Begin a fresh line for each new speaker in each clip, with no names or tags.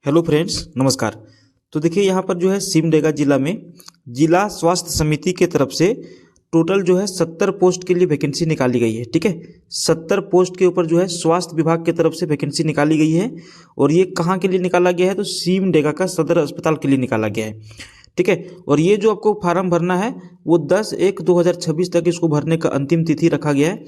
Hello friends, नमस्कार। तो देखिए यहाँ पर जो है सिमडेगा जिला में जिला स्वास्थ्य समिति के तरफ से टोटल जो है 70 पोस्ट के लिए वैकेंसी निकाली गई है। ठीक है, 70 पोस्ट के ऊपर जो है स्वास्थ्य विभाग की तरफ से वैकेंसी निकाली गई है। और ये कहाँ के लिए निकाला गया है? तो सिमडेगा का सदर अस्पताल के लिए निकाला गया है। ठीक है, और ये जो आपको फार्म भरना है वो 10/1/2026 तक इसको भरने का अंतिम तिथि रखा गया है।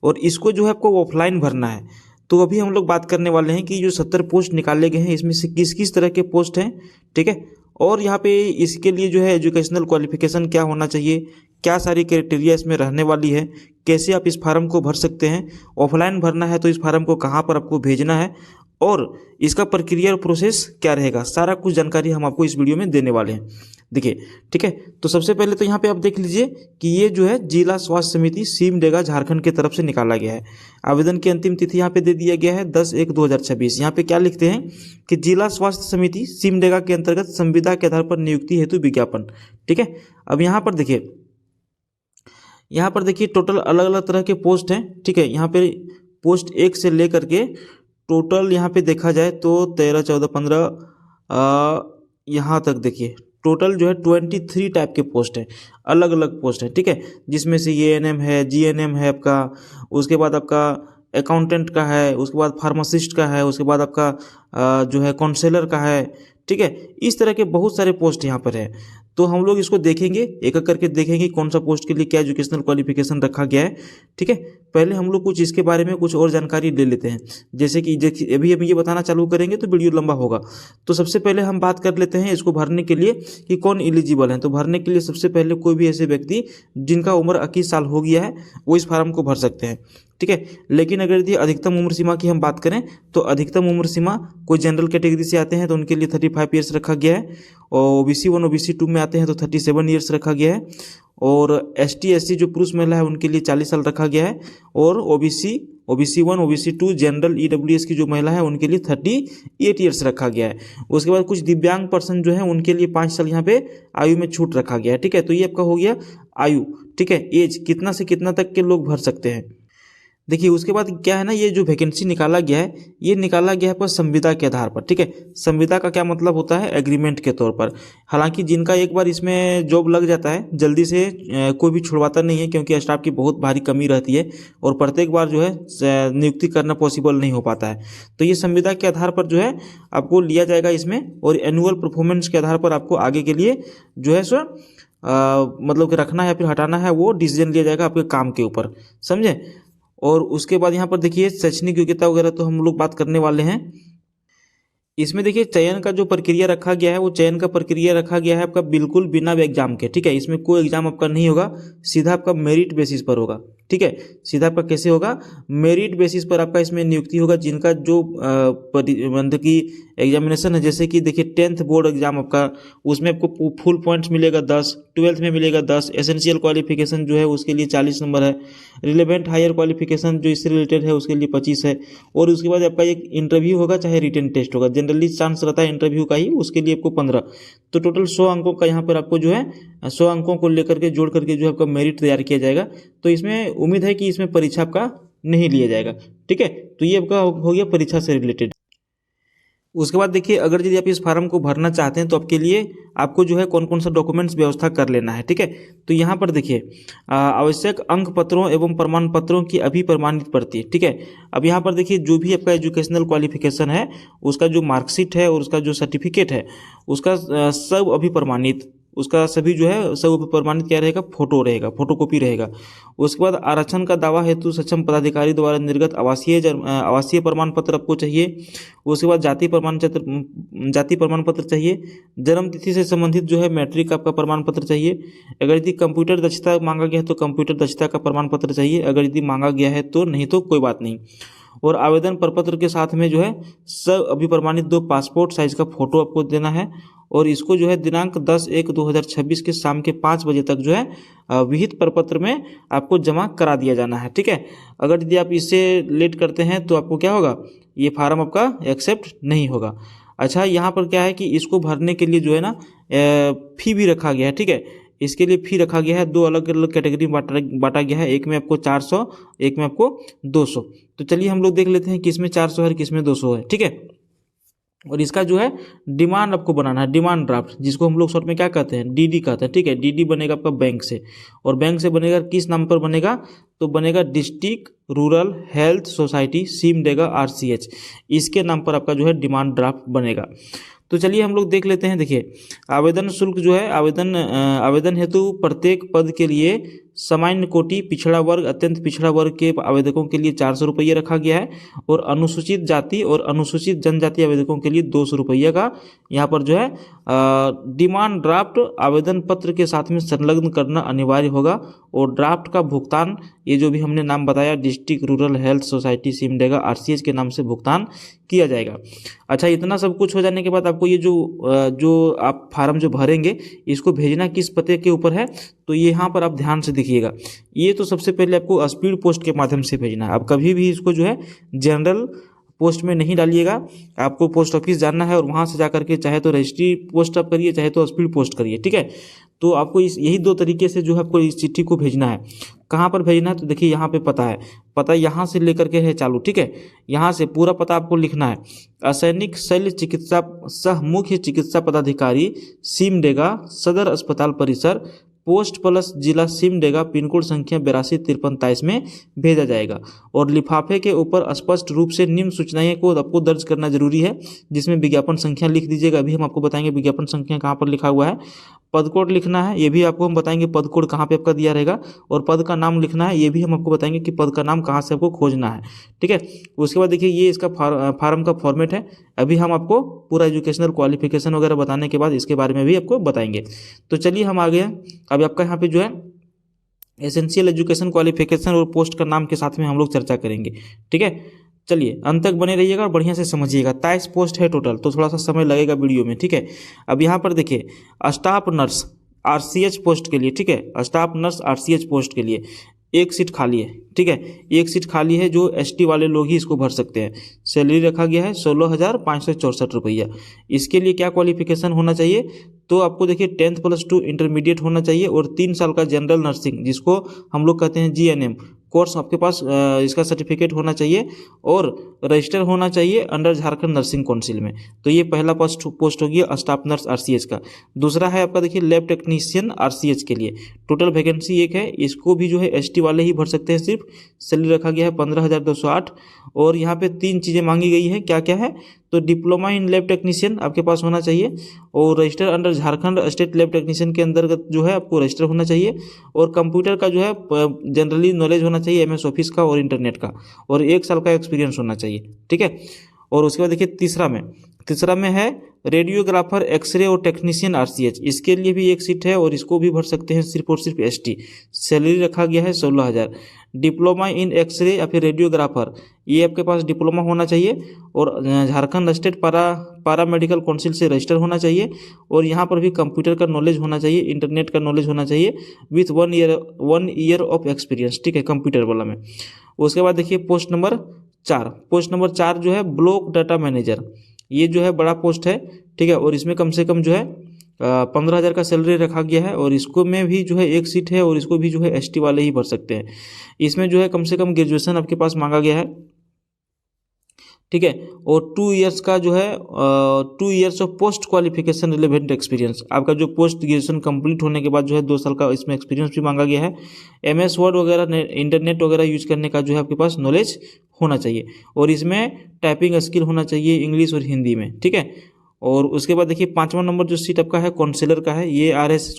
और इसको जो है आपको ऑफलाइन भरना है। तो अभी हम लोग बात करने वाले हैं कि जो 70 पोस्ट निकाले गए हैं इसमें से किस किस तरह के पोस्ट हैं। ठीक है, और यहाँ पे इसके लिए जो है एजुकेशनल क्वालिफिकेशन क्या होना चाहिए, क्या सारी क्राइटेरिया इसमें रहने वाली है, कैसे आप इस फार्म को भर सकते हैं, ऑफलाइन भरना है तो इस फार्म को कहाँ पर आपको भेजना है और इसका प्रक्रिया और प्रोसेस क्या रहेगा, सारा कुछ जानकारी हम आपको इस वीडियो में देने वाले हैं। देखिए, ठीक है, तो सबसे पहले तो यहाँ पे आप देख लीजिए कि ये जो है जिला स्वास्थ्य समिति सिमडेगा झारखंड की तरफ से निकाला गया है। आवेदन की अंतिम तिथि यहाँ पे दे दिया गया है 10/1/2026। यहाँ पे क्या लिखते हैं कि जिला स्वास्थ्य समिति सिमडेगा के अंतर्गत संविदा के आधार पर नियुक्ति हेतु विज्ञापन। ठीक है, अब यहाँ पर देखिए टोटल अलग अलग तरह के पोस्ट हैं। ठीक है, यहाँ पे पोस्ट 1 से लेकर के टोटल यहाँ पे देखा जाए तो 13, 14, 15 यहाँ तक देखिए टोटल जो है 23 टाइप के पोस्ट हैं, अलग अलग पोस्ट हैं। ठीक है, जिसमें से एएनएम है, जीएनएम है आपका, उसके बाद आपका अकाउंटेंट का है, उसके बाद फार्मासिस्ट का है, उसके बाद आपका जो है काउंसलर का है। ठीक है, इस तरह के बहुत सारे पोस्ट यहाँ पर है। तो हम लोग इसको देखेंगे, एक एक करके देखेंगे कौन सा पोस्ट के लिए क्या एजुकेशनल क्वालिफिकेशन रखा गया है। ठीक है, पहले हम लोग कुछ इसके बारे में कुछ और जानकारी ले लेते हैं। जैसे कि अभी ये बताना चालू करेंगे तो वीडियो लंबा होगा। तो सबसे पहले हम बात कर लेते हैं इसको भरने के लिए कि कौन एलिजिबल है। तो भरने के लिए सबसे पहले कोई भी ऐसे व्यक्ति जिनका उम्र 21 साल हो गया है वो इस फार्म को भर सकते हैं। ठीक है, लेकिन अगर यदि अधिकतम उम्र सीमा की हम बात करें तो अधिकतम उम्र सीमा कोई जनरल कैटेगरी से आते हैं तो उनके लिए 35 ईयर्स रखा गया है, और OBC 1 OBC 2 में आते हैं तो 37 ईयर्स रखा गया है, और ST SC जो पुरुष महिला है उनके लिए 40 साल रखा गया है, और OBC 1 OBC 2 जनरल EWS की जो महिला है उनके लिए 38 ईयर्स रखा गया है। उसके बाद कुछ दिव्यांग पर्सन जो है उनके लिए 5 साल यहाँ पे आयु में छूट रखा गया है। ठीक है, तो ये आपका हो गया आयु। ठीक है, एज कितना से कितना तक के लोग भर सकते हैं। देखिए, उसके बाद क्या है ना, ये जो वैकेंसी निकाला गया है ये निकाला गया है पर संविदा के आधार पर। ठीक है, संविदा का क्या मतलब होता है? एग्रीमेंट के तौर पर। हालांकि जिनका एक बार इसमें जॉब लग जाता है जल्दी से कोई भी छुड़वाता नहीं है, क्योंकि स्टाफ की बहुत भारी कमी रहती है और प्रत्येक बार जो है नियुक्ति करना पॉसिबल नहीं हो पाता है। तो ये संविदा के आधार पर जो है आपको लिया जाएगा इसमें, और एनुअल परफॉर्मेंस के आधार पर आपको आगे के लिए जो है सो मतलब कि रखना है या फिर हटाना है वो डिसीजन लिया जाएगा आपके काम के ऊपर, समझे। और उसके बाद यहाँ पर देखिए शैक्षणिक योग्यता वगैरह तो हम लोग बात करने वाले हैं। इसमें देखिए चयन का जो प्रक्रिया रखा गया है वो चयन का प्रक्रिया रखा गया है आपका बिल्कुल बिना एग्जाम के। ठीक है, इसमें कोई एग्जाम आपका नहीं होगा, सीधा आपका मेरिट बेसिस पर होगा। ठीक है, सीधा आपका कैसे होगा? मेरिट बेसिस पर आपका इसमें नियुक्ति होगा। जिनका जो मतलब की एग्जामिनेशन है, जैसे कि देखिए 10th बोर्ड एग्जाम आपका, उसमें आपको फुल पॉइंट्स मिलेगा 10, 12th में मिलेगा 10, एसेंशियल क्वालिफिकेशन जो है उसके लिए 40 नंबर है, रिलेवेंट हायर क्वालिफिकेशन जो इससे रिलेटेड है उसके लिए 25 है, और उसके बाद आपका एक इंटरव्यू होगा चाहे रिटन टेस्ट होगा। जनरली चांस रहता है इंटरव्यू का ही, उसके लिए आपको 15। तो टोटल 100 अंकों का यहाँ पर आपको जो है 100 अंकों को लेकर के जोड़ करके जो आपका मेरिट तैयार किया जाएगा। तो इसमें उम्मीद है कि इसमें परीक्षा आपका नहीं लिया जाएगा। ठीक है, तो ये आपका हो गया परीक्षा से रिलेटेड। उसके बाद देखिए, अगर यदि आप इस फार्म को भरना चाहते हैं तो आपके लिए आपको जो है कौन कौन सा डॉक्यूमेंट्स व्यवस्था कर लेना है। ठीक है, तो यहाँ पर देखिए आवश्यक अंक पत्रों एवं प्रमाण पत्रों की अभी प्रमाणित प्रति। ठीक है, अब यहाँ पर देखिए जो भी आपका एजुकेशनल क्वालिफिकेशन है उसका जो मार्कशीट है और उसका जो सर्टिफिकेट है उसका सब अभी प्रमाणित, उसका सभी जो है सब प्रमाणित क्या रहेगा? फोटो रहेगा, फोटोकॉपी रहेगा। उसके बाद आरक्षण का दावा हेतु सक्षम पदाधिकारी द्वारा निर्गत आवासीय प्रमाण पत्र आपको चाहिए। उसके बाद जाति प्रमाण पत्र चाहिए। जन्म तिथि से संबंधित जो है मैट्रिक आपका प्रमाण पत्र चाहिए। अगर यदि कंप्यूटर दक्षता मांगा गया है तो कंप्यूटर दक्षता का प्रमाण पत्र चाहिए, अगर यदि मांगा गया है तो, नहीं तो कोई बात नहीं। और आवेदन प्रपत्र के साथ में जो है सब अभी प्रमाणित 2 पासपोर्ट साइज का फोटो आपको देना है, और इसको जो है दिनांक 10/1/2026 के शाम के 5 बजे तक जो है विहित प्रपत्र में आपको जमा करा दिया जाना है। ठीक है, अगर यदि आप इससे लेट करते हैं तो आपको क्या होगा? ये फार्म आपका एक्सेप्ट नहीं होगा। अच्छा, यहाँ पर क्या है कि इसको भरने के लिए जो है ना फी भी रखा गया है। ठीक है, इसके लिए फी रखा गया है, 2 अलग अलग कैटेगरी बांटा गया है। एक में आपको 400, एक में आपको 200। तो चलिए हम लोग देख लेते हैं किस में 400 है किस में 200 है। ठीक है, और इसका जो है डिमांड आपको बनाना है, डिमांड ड्राफ्ट, जिसको हम लोग शॉर्ट में क्या कहते हैं, डीडी कहते हैं। ठीक है, डीडी बनेगा आपका बैंक से, और बैंक से बनेगा किस नाम पर बनेगा, तो बनेगा district rural health society Simdega RCH, इसके नाम पर आपका जो है डिमांड ड्राफ्ट बनेगा। तो चलिए हम लोग देख लेते हैं। देखिए, आवेदन शुल्क जो है, आवेदन हेतु प्रत्येक पद के लिए सामान्य कोटि, पिछड़ा वर्ग, अत्यंत पिछड़ा वर्ग के आवेदकों के लिए 400 रुपये रखा गया है, और अनुसूचित जाति और अनुसूचित जनजाति आवेदकों के लिए 200 रुपये का यहाँ पर जो है डिमांड ड्राफ्ट आवेदन पत्र के साथ में संलग्न करना अनिवार्य होगा। और ड्राफ्ट का भुगतान, ये जो भी हमने नाम बताया, district rural health society Simdega RCH के नाम से भुगतान किया जाएगा। अच्छा, इतना सब कुछ हो जाने के बाद आपको ये जो आप फार्म जो भरेंगे, इसको भेजना किस पते के ऊपर है, तो यहाँ पर आप ध्यान से देखिएगा। ये तो सबसे पहले आपको स्पीड पोस्ट के माध्यम से भेजना है। आप कभी भी इसको जो है जनरल पोस्ट में नहीं डालिएगा, आपको पोस्ट ऑफिस जाना है और वहाँ से जा करके चाहे तो रजिस्ट्री पोस्ट आप करिए, चाहे तो स्पीड पोस्ट करिए। ठीक है, तो आपको यही दो तरीके से जो है आपको इस चिट्ठी को भेजना है। कहाँ पर भेजना है, तो देखिए यहाँ पे पता है, पता यहाँ से लेकर के है चालू। ठीक है, यहाँ से पूरा पता आपको लिखना है। असैनिक शल्य चिकित्सा सह मुख्य चिकित्सा पदाधिकारी सिमडेगा सदर अस्पताल परिसर, पोस्ट प्लस जिला सिमडेगा, पिन कोड संख्या 825323 में भेजा जाएगा। और लिफाफे के ऊपर स्पष्ट रूप से निम्न सूचनाएं को आपको दर्ज करना जरूरी है, जिसमें विज्ञापन संख्या लिख दीजिएगा। अभी हम आपको बताएंगे विज्ञापन संख्या कहाँ पर लिखा हुआ है। पद कोड लिखना है, ये भी आपको हम बताएंगे पद कोड कहाँ पे आपका दिया रहेगा। और पद का नाम लिखना है, ये भी हम आपको बताएंगे कि पद का नाम कहाँ से आपको खोजना है। ठीक है, उसके बाद देखिए ये इसका फार्म का फॉर्मेट है। अभी हम आपको पूरा एजुकेशनल क्वालिफिकेशन वगैरह बताने के बाद इसके बारे में भी आपको बताएंगे। तो चलिए हम आ गए। अभी आपका यहाँ पे जो है एसेंशियल एजुकेशन क्वालिफिकेशन और पोस्ट का नाम के साथ में हम लोग चर्चा करेंगे। ठीक है, चलिए अंत तक बने रहिएगा और बढ़िया से समझिएगा। 23 पोस्ट है टोटल, तो थोड़ा सा समय लगेगा वीडियो में। ठीक है, अब यहाँ पर देखिए स्टाफ नर्स आरसीएच पोस्ट के लिए, ठीक है, स्टाफ नर्स आरसीएच पोस्ट के लिए एक सीट खाली है। ठीक है, एक सीट खाली है, जो एसटी वाले लोग ही इसको भर सकते हैं। सैलरी रखा गया है 16,564 रुपया। इसके लिए क्या क्वालिफिकेशन होना चाहिए, तो आपको देखिए 10+2 इंटरमीडिएट होना चाहिए, और 3 साल का जनरल नर्सिंग, जिसको हम लोग कहते हैं जीएनएम कोर्स, आपके पास इसका सर्टिफिकेट होना चाहिए, और रजिस्टर होना चाहिए अंडर झारखंड नर्सिंग काउंसिल में। तो ये पहला पोस्ट हो गया स्टाफ नर्स आरसीएच का। दूसरा है आपका देखिए लैब टेक्नीशियन आरसीएच के लिए, टोटल वैकेंसी एक है, इसको भी जो है एसटी वाले ही भर सकते हैं सिर्फ। सैलरी रखा गया है 15,208, और यहाँ पे 3 चीज़ें मांगी गई है। क्या क्या है, तो डिप्लोमा इन लैब टेक्नीशियन आपके पास होना चाहिए, और register under Jharkhand state lab technician के अंतर्गत जो है आपको रजिस्टर होना चाहिए, और कंप्यूटर का जो है जनरली नॉलेज होना चाहिए एमएस ऑफिस का और इंटरनेट का, और 1 साल का एक्सपीरियंस होना चाहिए। ठीक है, और उसके बाद देखिए तीसरा में है रेडियोग्राफर एक्सरे और टेक्नीशियन आरसीएच, इसके लिए भी एक सीट है, और इसको भी भर सकते हैं सिर्फ और सिर्फ एसटी। सैलरी रखा गया है 16,000। डिप्लोमा इन एक्सरे या फिर रेडियोग्राफर, ये आपके पास डिप्लोमा होना चाहिए, और झारखंड स्टेट पारा मेडिकल काउंसिल से रजिस्टर होना चाहिए, और यहाँ पर भी कंप्यूटर का नॉलेज होना चाहिए, इंटरनेट का नॉलेज होना चाहिए, विथ 1 ईयर ऑफ एक्सपीरियंस। ठीक है, कंप्यूटर वाला में। उसके बाद देखिए पोस्ट नंबर 4 जो है ब्लॉक डाटा मैनेजर, ये जो है बड़ा पोस्ट है। ठीक है, और इसमें कम से कम जो है 15,000 का सैलरी रखा गया है, और इसको में भी जो है एक सीट है, और इसको भी जो है एसटी वाले ही भर सकते हैं। इसमें जो है कम से कम ग्रेजुएशन आपके पास मांगा गया है। ठीक है, और 2 इयर्स का जो है 2 years of post qualification relevant experience, आपका जो पोस्ट ग्रेजुएशन कंप्लीट होने के बाद जो है 2 साल का इसमें एक्सपीरियंस भी मांगा गया है। एमएस वर्ड वगैरह इंटरनेट वगैरह यूज करने का जो है आपके पास नॉलेज होना चाहिए, और इसमें टाइपिंग स्किल होना चाहिए इंग्लिश और हिंदी में। ठीक है, और उसके बाद देखिए 5वां नंबर जो सीट आपका है काउंसलर का है, ये आरएसएच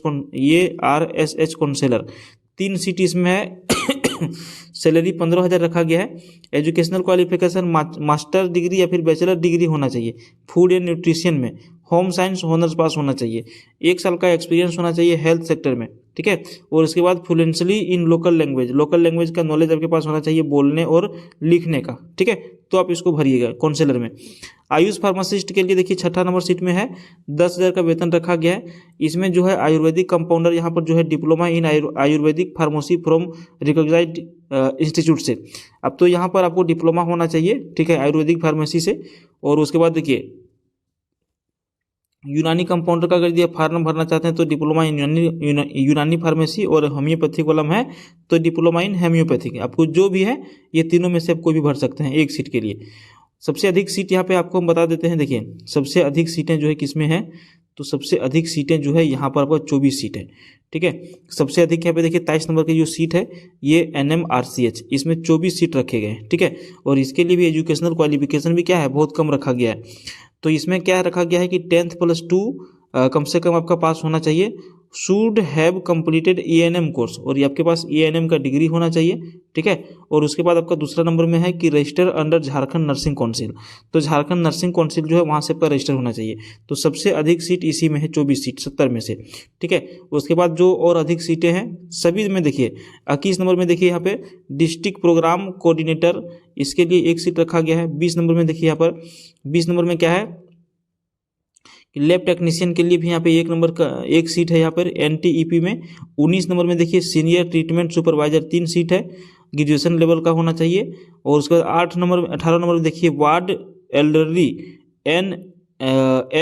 काउंसलर, 3 सीट इसमें है। सैलरी 15,000 रखा गया है। एजुकेशनल क्वालिफिकेशन मास्टर डिग्री या फिर बैचलर डिग्री होना चाहिए फूड एंड न्यूट्रिशन में, होम साइंस ऑनर्स पास होना चाहिए, 1 साल का एक्सपीरियंस होना चाहिए हेल्थ सेक्टर में। ठीक है, और उसके बाद फ्लुएंटली इन लोकल लैंग्वेज का नॉलेज आपके पास होना चाहिए, बोलने और लिखने का। ठीक है, तो आप इसको भरिएगा काउंसलर में। आयुष फार्मासिस्ट के लिए देखिए 6ठा नंबर सीट में है, 10,000 का वेतन रखा गया है। इसमें जो है आयुर्वेदिक कंपाउंडर, यहाँ पर जो है diploma in Ayurvedic pharmacy from recognised institute से। अब तो यहाँ पर आपको डिप्लोमा होना चाहिए, ठीक है, आयुर्वेदिक फार्मेसी से। और उसके बाद देखिए यूनानी कंपाउंडर का अगर ये फार्म भरना चाहते हैं तो डिप्लोमा इन यूनानी फार्मेसी, और होम्योपैथिक वाला में है तो डिप्लोमा इन होम्योपैथिक। आपको जो भी है ये तीनों में से आप कोई भी भर सकते हैं एक सीट के लिए। सबसे अधिक सीट यहाँ पे आपको हम बता देते हैं। देखिए सबसे अधिक सीटें जो है किसमें है, तो सबसे अधिक सीटें जो है यहाँ पर आपको 24 सीट है। ठीक है, सबसे अधिक यहाँ पे देखिए 23 नंबर की जो सीट है ये NMRCH, इसमें 24 सीट रखे गए हैं। ठीक है, और इसके लिए भी एजुकेशनल क्वालिफिकेशन भी क्या है, बहुत कम रखा गया है। तो इसमें क्या रखा गया है कि 10th + 2 कम से कम आपका पास होना चाहिए, should have completed ENM course, और ये आपके पास ENM का डिग्री होना चाहिए। ठीक है, और उसके बाद आपका दूसरा नंबर में है कि register under Jharkhand nursing council, तो झारखंड नर्सिंग काउंसिल जो है वहाँ से आपका रजिस्टर होना चाहिए। तो सबसे अधिक सीट इसी में है, 24 सीट 70 में से। ठीक है, उसके बाद जो और अधिक सीटें हैं सभी में देखिए 21 नंबर में देखिए यहाँ पे डिस्ट्रिक्ट प्रोग्राम कोऑर्डिनेटर, इसके लिए 1 सीट रखा गया है। 20 नंबर में देखिए यहाँ पर 20 नंबर में क्या है, लैब टेक्नीशियन के लिए भी यहाँ पे 1 नंबर का 1 सीट है यहाँ पर NTEP में। 19 नंबर में देखिए सीनियर ट्रीटमेंट सुपरवाइजर 3 सीट है, ग्रेजुएशन लेवल का होना चाहिए। और उसके बाद 18 नंबर में देखिए वार्ड एल्डरली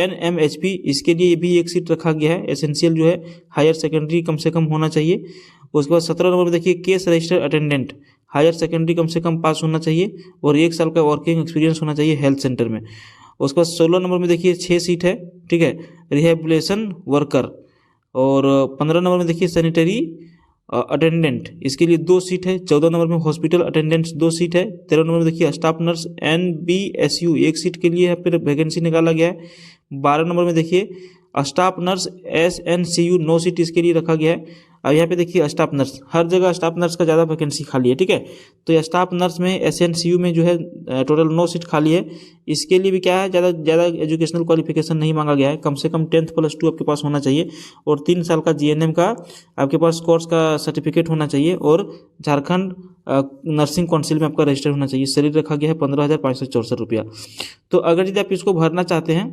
NMHP, इसके लिए भी 1 सीट रखा गया है। एसेंशियल जो है हायर सेकेंडरी कम से कम होना चाहिए। उसके बाद 17 नंबर में देखिए case register attendant, higher secondary कम से कम पास होना चाहिए और 1 साल का वर्किंग एक्सपीरियंस होना चाहिए हेल्थ सेंटर में। उसके बाद 16 नंबर में देखिए 6 सीट है। ठीक है, रिहेबिलिटेशन वर्कर। और 15 नंबर में देखिए सैनिटरी अटेंडेंट, इसके लिए 2 सीट है। 14 नंबर में हॉस्पिटल अटेंडेंट्स 2 सीट है। 13 नंबर में देखिए स्टाफ नर्स NBSU 1 सीट के लिए यहाँ पर वैकेंसी निकाला गया है। 12 नंबर में देखिए स्टाफ नर्स SNCU 9 सीट इसके लिए रखा गया है। अब यहाँ पे देखिए स्टाफ नर्स, हर जगह स्टाफ नर्स का ज़्यादा वैकेंसी खाली है। ठीक है, तो स्टाफ नर्स में SNCU में जो है टोटल 9 सीट खाली है। इसके लिए भी क्या है, ज़्यादा एजुकेशनल क्वालिफिकेशन नहीं मांगा गया है, कम से कम 10th + 2 आपके पास होना चाहिए और 3 साल का GNM का आपके पास कोर्स का सर्टिफिकेट होना चाहिए और झारखंड नर्सिंग काउंसिल में आपका रजिस्टर होना चाहिए। सैलरी रखा गया है 15,564 रुपया। तो अगर यदि आप इसको भरना चाहते हैं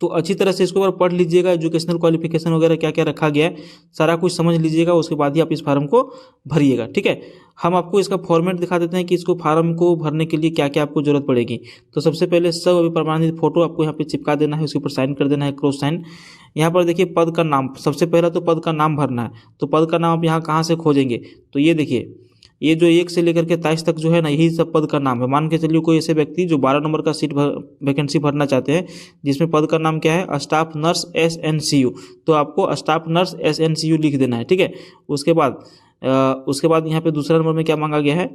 तो अच्छी तरह से इसको पढ़ लीजिएगा, एजुकेशनल क्वालिफिकेशन वगैरह क्या क्या रखा गया है सारा कुछ समझ लीजिएगा, उसके बाद ही आप इस फार्म को भरिएगा। ठीक है, हम आपको इसका फॉर्मेट दिखा देते हैं कि इसको फार्म को भरने के लिए क्या क्या आपको जरूरत पड़ेगी। तो सबसे पहले सब अभी प्रमाणित फोटो आपको यहाँ पे चिपका देना है, उसके ऊपर साइन कर देना है, क्रॉस साइन। यहाँ पर देखिए पद का नाम, सबसे पहला तो पद का नाम भरना है। तो पद का नाम आप यहाँ कहाँ से खोजेंगे, तो ये देखिए ये जो 1 से लेकर के 23 तक जो है ना, यही सब पद का नाम है। मान के चलिए कोई ऐसे व्यक्ति जो 12 नंबर का सीट वैकेंसी भरना चाहते हैं जिसमें पद का नाम क्या है, स्टाफ नर्स SNCU, तो आपको स्टाफ नर्स SNCU लिख देना है। ठीक है, उसके बाद यहाँ पे दूसरा नंबर में क्या मांगा गया है,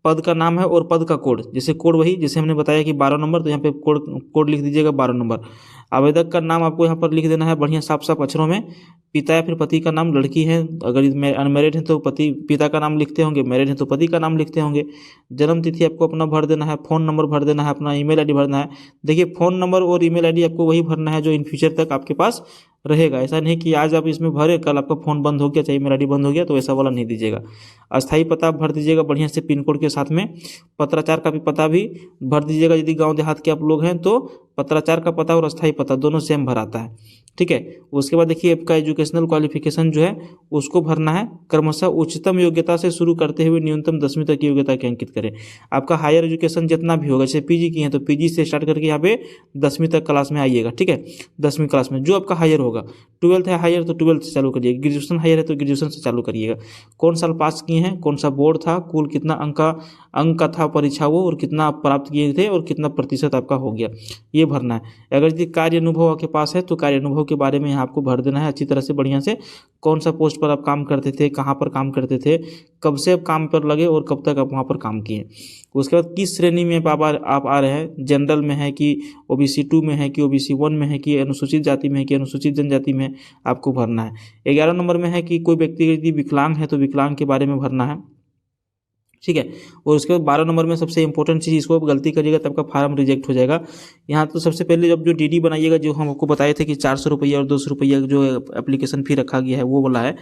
पद का नाम है और पद का कोड, जैसे कोड वही जैसे हमने बताया कि 12 नंबर, तो यहाँ पे कोड लिख दीजिएगा 12 नंबर। आवेदक का नाम आपको यहाँ पर लिख देना है बढ़िया साफ साफ अक्षरों में। पिता या फिर पति का नाम, लड़की है अगर अनमैरिड है तो पिता का नाम लिखते होंगे, मैरिड है तो पति का नाम लिखते होंगे। जन्म तिथि आपको अपना भर देना है, फ़ोन नंबर भर देना है, अपना ईमेल आईडी भरना है। देखिए फ़ोन नंबर और ईमेल आईडी आपको वही भरना है जो इन फ्यूचर तक आपके पास रहेगा। ऐसा नहीं कि आज आप इसमें भरे कल आपका फ़ोन बंद हो गया चाहे ईमेल आईडी बंद हो गया, तो ऐसा वाला नहीं दीजिएगा। अस्थायी पता भर दीजिएगा बढ़िया से पिन कोड के साथ में। पत्राचार का भी पता भी भर दीजिएगा, यदि गांव देहात के आप लोग हैं तो पत्राचार का पता और अस्थायी पता दोनों सेम भराता है। ठीक है, उसके बाद देखिए आपका एजुकेशनल क्वालिफिकेशन जो है उसको भरना है। क्रमशः उच्चतम योग्यता से शुरू करते हुए न्यूनतम 10वीं तक की योग्यता के अंकित करें। आपका हायर एजुकेशन जितना भी होगा, जैसे PG की है तो PG से स्टार्ट करके यहाँ पे 10वीं तक क्लास में आइएगा। ठीक है, 10वीं क्लास में जो आपका हायर होगा। 12th है हायर तो 12th से चालू करिएगा, ग्रेजुएशन हायर है तो ग्रेजुएशन से चालू करिएगा। कौन साल पास किए हैं, कौन सा बोर्ड था, कुल कितना अंक का था परीक्षा वो, और कितना आप प्राप्त किए थे और कितना प्रतिशत आपका हो गया, ये भरना है। अगर यदि कार्य अनुभव आपके पास है तो कार्य अनुभव के बारे में यहाँ आपको भर देना है अच्छी तरह से बढ़िया से। कौन सा पोस्ट पर आप काम करते थे, कहाँ पर काम करते थे, कब से आप काम पर लगे और कब तक आप वहाँ पर काम किए। उसके बाद किस श्रेणी में आप आ रहे हैं, जनरल में है कि OBC 2 में है कि OBC 1 में है कि अनुसूचित जाति में है कि अनुसूचित जनजाति में, आपको भरना है। 11 नंबर में है कि कोई व्यक्ति यदि विकलांग है तो विकलांग के बारे में भरना है। ठीक है, और उसके बाद 12 नंबर में सबसे इंपॉर्टेंट चीज़, इसको आप गलती करिएगा तो आपका फार्म रिजेक्ट हो जाएगा। यहाँ तो सबसे पहले जब जो DD बनाइएगा, जो हम आपको बताए थे कि 400 रुपया और 200 रुपया जो एप्लीकेशन फी रखा गया है वो वाला है।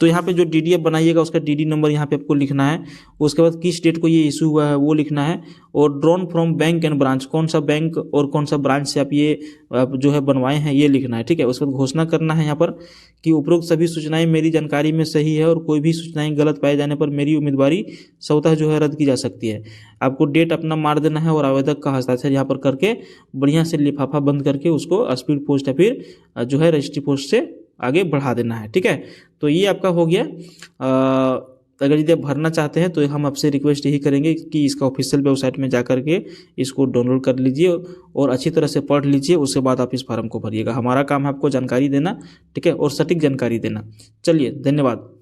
तो यहाँ पे जो DD आप बनाइएगा उसका DD नंबर यहाँ पे आपको लिखना है। उसके बाद किस डेट को ये इशू हुआ है वो लिखना है, और drawn from bank and branch, कौन सा बैंक और कौन सा ब्रांच से आप ये जो है बनवाए हैं ये लिखना है। ठीक है, उसके बाद घोषणा करना है यहाँ पर कि उपरोक्त सभी सूचनाएं मेरी जानकारी में सही है और कोई भी सूचनाएं गलत पाए जाने पर मेरी उम्मीदवारी स्वतः जो है रद्द की जा सकती है। आपको डेट अपना मार देना है और आवेदक का हस्ताक्षर यहाँ पर करके बढ़िया से लिफाफा बंद करके उसको स्पीड पोस्ट या फिर जो है रजिस्ट्री पोस्ट से आगे बढ़ा देना है। ठीक है, तो ये आपका हो गया अगर यदि आप भरना चाहते हैं तो हम आपसे रिक्वेस्ट यही करेंगे कि इसका ऑफिशियल वेबसाइट में जा करके इसको डाउनलोड कर लीजिए और अच्छी तरह से पढ़ लीजिए, उसके बाद आप इस फार्म को भरिएगा। हमारा काम है आपको जानकारी देना, ठीक है, और सटीक जानकारी देना। चलिए, धन्यवाद।